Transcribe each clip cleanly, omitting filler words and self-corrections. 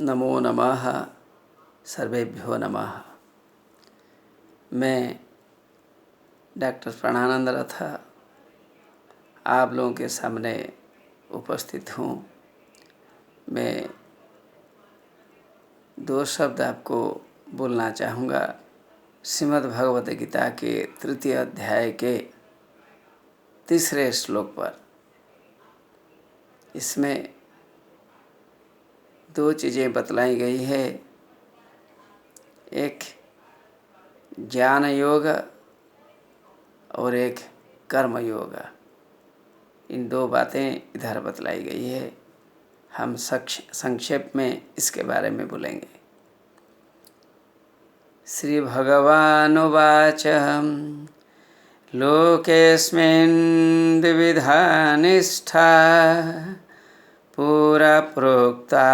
नमो नमः। सर्वेभ्यो नमः। मैं डॉक्टर प्राणानंद रथ आप लोगों के सामने उपस्थित हूँ। मैं दो शब्द आपको बोलना चाहूँगा श्रीमद् भगवत गीता के तृतीय अध्याय के तीसरे श्लोक पर। इसमें दो चीज़ें बतलाई गई है, एक ज्ञान योग और एक कर्म योग। इन दो बातें इधर बतलाई गई है। हम संक्षेप में इसके बारे में बोलेंगे। श्री भगवानुवाच लोकेस्मिन् द्विविधा निष्ठा पुरा प्रोक्ता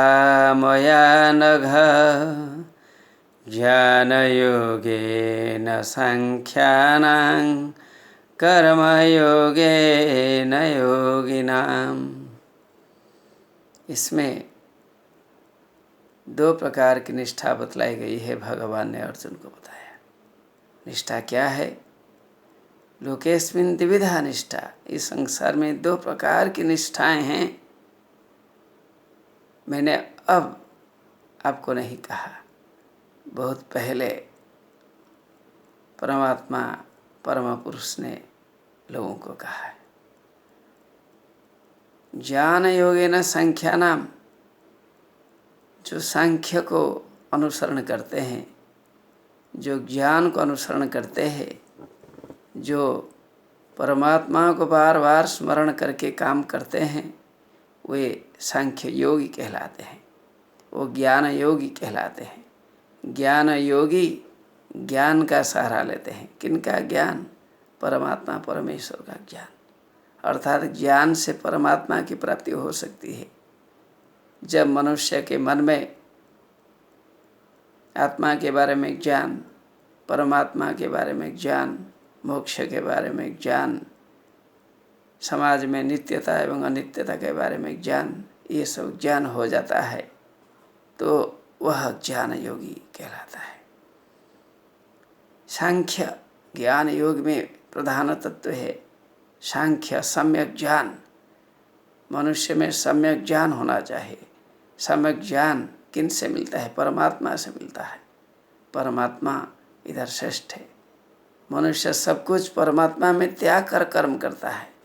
मया नघ ज्ञानयोगेन सांख्यानां कर्मयोगेन योगिनाम्। इसमें दो प्रकार की निष्ठा बतलाई गई है। भगवान ने अर्जुन को बताया निष्ठा क्या है। लोकेस्मिन् द्विविधा निष्ठा, इस संसार में दो प्रकार की निष्ठाएं हैं। मैंने अब आपको नहीं कहा, बहुत पहले परमात्मा परम पुरुष ने लोगों को कहा है। ज्ञान योगेन सांख्यानाम, जो सांख्य को अनुसरण करते हैं, जो ज्ञान को अनुसरण करते हैं, जो परमात्मा को बार बार स्मरण करके काम करते हैं, वे सांख्य योगी कहलाते हैं। वो ज्ञान योगी कहलाते हैं। ज्ञान योगी ज्ञान का सहारा लेते हैं। किनका ज्ञान? परमात्मा परमेश्वर का ज्ञान। अर्थात ज्ञान से परमात्मा की प्राप्ति हो सकती है। जब मनुष्य के मन में आत्मा के बारे में ज्ञान, परमात्मा के बारे में ज्ञान, मोक्ष के बारे में ज्ञान, समाज में नित्यता एवं अनित्यता के बारे में ज्ञान, ये सब ज्ञान हो जाता है तो वह ज्ञान योगी कहलाता है। सांख्य ज्ञान योग में प्रधान तत्व है सांख्य, सम्यक ज्ञान। मनुष्य में सम्यक ज्ञान होना चाहिए। सम्यक ज्ञान किन से मिलता है? परमात्मा से मिलता है। परमात्मा इधर श्रेष्ठ है। मनुष्य सब कुछ परमात्मा में त्याग कर कर्म करता है।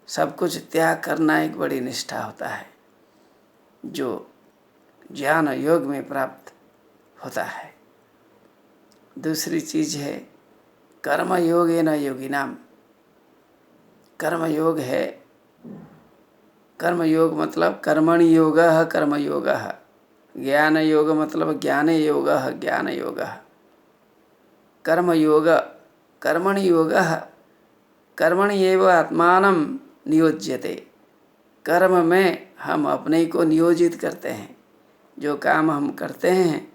सब कुछ त्याग करना एक बड़ी निष्ठा होता है, जो ज्ञान योग में प्राप्त होता है। दूसरी चीज है कर्म योगेन योगिनाम। कर्म योग है, कर्म योग मतलब कर्मणि योगः कर्म योगः। ज्ञान योग मतलब ज्ञान योगः ज्ञान योगः। कर्म योग कर्मणि योगः, कर्मणि एव आत्मानं नियोज्यते। कर्म में हम अपने को नियोजित करते हैं। जो काम हम करते हैं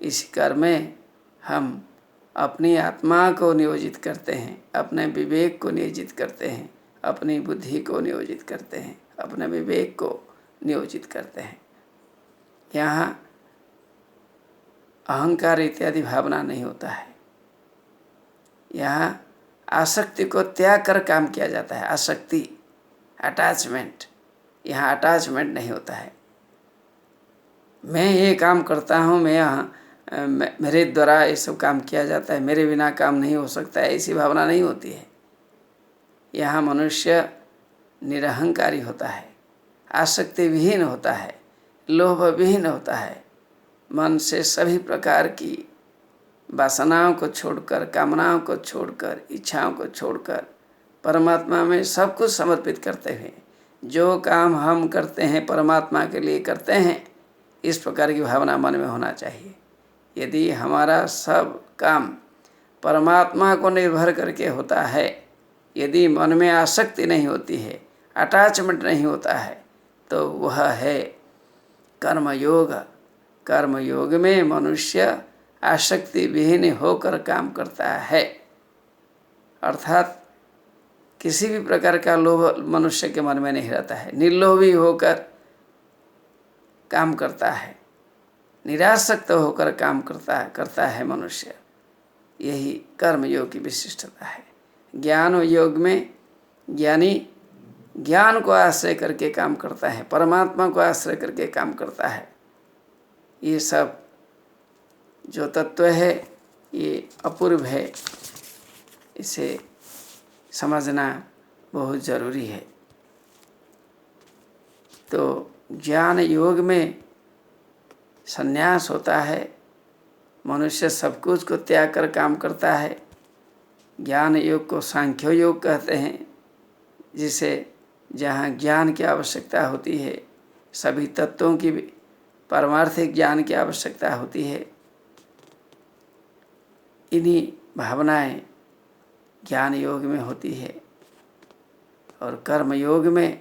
इस कर्म में हम अपनी आत्मा को नियोजित करते हैं, अपने विवेक को नियोजित करते हैं, अपनी बुद्धि को नियोजित करते हैं, अपने विवेक को नियोजित करते हैं। यहाँ अहंकार इत्यादि भावना नहीं होता है। यहाँ आसक्ति को त्याग कर काम किया जाता है। आसक्ति, अटैचमेंट, यहाँ अटैचमेंट नहीं होता है। मैं ये काम करता हूँ, मैं यहाँ मेरे द्वारा ये सब काम किया जाता है, मेरे बिना काम नहीं हो सकता है, ऐसी भावना नहीं होती है। यहाँ मनुष्य निरहंकारी होता है, आसक्ति विहीन होता है, लोभ विहीन होता है। मन से सभी प्रकार की वासनाओं को छोड़कर, कामनाओं को छोड़कर, इच्छाओं को छोड़कर परमात्मा में सब कुछ समर्पित करते हुए जो काम हम करते हैं परमात्मा के लिए करते हैं, इस प्रकार की भावना मन में होना चाहिए। यदि हमारा सब काम परमात्मा को निर्भर करके होता है, यदि मन में आसक्ति नहीं होती है, अटैचमेंट नहीं होता है, तो वह है कर्मयोग। कर्मयोग में मनुष्य आसक्ति विहीन होकर काम करता है। अर्थात किसी भी प्रकार का लोभ मनुष्य के मन में नहीं रहता है। निर्लोभी होकर काम करता है, निरासक्त होकर काम करता है मनुष्य। यही कर्म योग की विशिष्टता है। ज्ञान योग में ज्ञानी ज्ञान को आश्रय करके काम करता है, परमात्मा को आश्रय करके काम करता है। ये सब जो तत्व है ये अपूर्व है, इसे समझना बहुत ज़रूरी है। तो ज्ञान योग में संन्यास होता है, मनुष्य सब कुछ को त्याग कर काम करता है। ज्ञान योग को सांख्य योग कहते हैं, जिसे जहाँ ज्ञान की आवश्यकता होती है, सभी तत्वों की पारमार्थिक ज्ञान की आवश्यकता होती है। इन्हीं भावनाएं ज्ञान योग में होती है। और कर्म योग में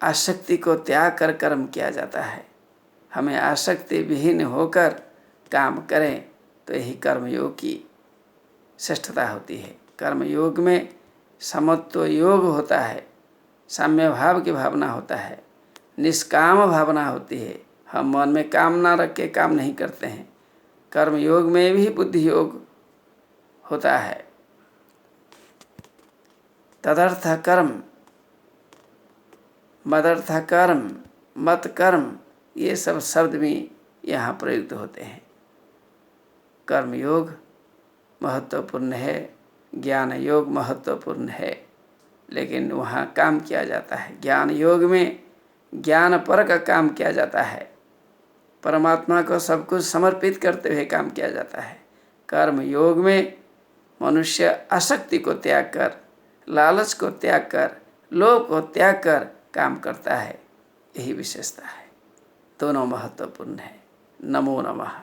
आसक्ति को त्याग कर कर्म किया जाता है। हमें आसक्ति विहीन होकर काम करें तो यही कर्मयोग की श्रेष्ठता होती है। कर्मयोग में समत्व योग होता है, साम्य भाव की भावना होता है, निष्काम भावना होती है। हम मन में कामना रख के काम नहीं करते हैं। कर्मयोग में भी बुद्धि योग होता है। तदर्थ कर्म, मदर्थ कर्म, मत कर्म, ये सब शब्द भी यहाँ प्रयुक्त होते हैं। कर्मयोग महत्वपूर्ण है, ज्ञान योग महत्वपूर्ण है, लेकिन वहाँ काम किया जाता है। ज्ञान योग में ज्ञान पर का काम किया जाता है, परमात्मा को सब कुछ समर्पित करते हुए काम किया जाता है। कर्म योग में मनुष्य आसक्ति को त्याग कर, लालच को त्याग कर, लोभ को त्याग कर काम करता है। यही विशेषता है। दोनों महत्वपूर्ण है। नमो नमः।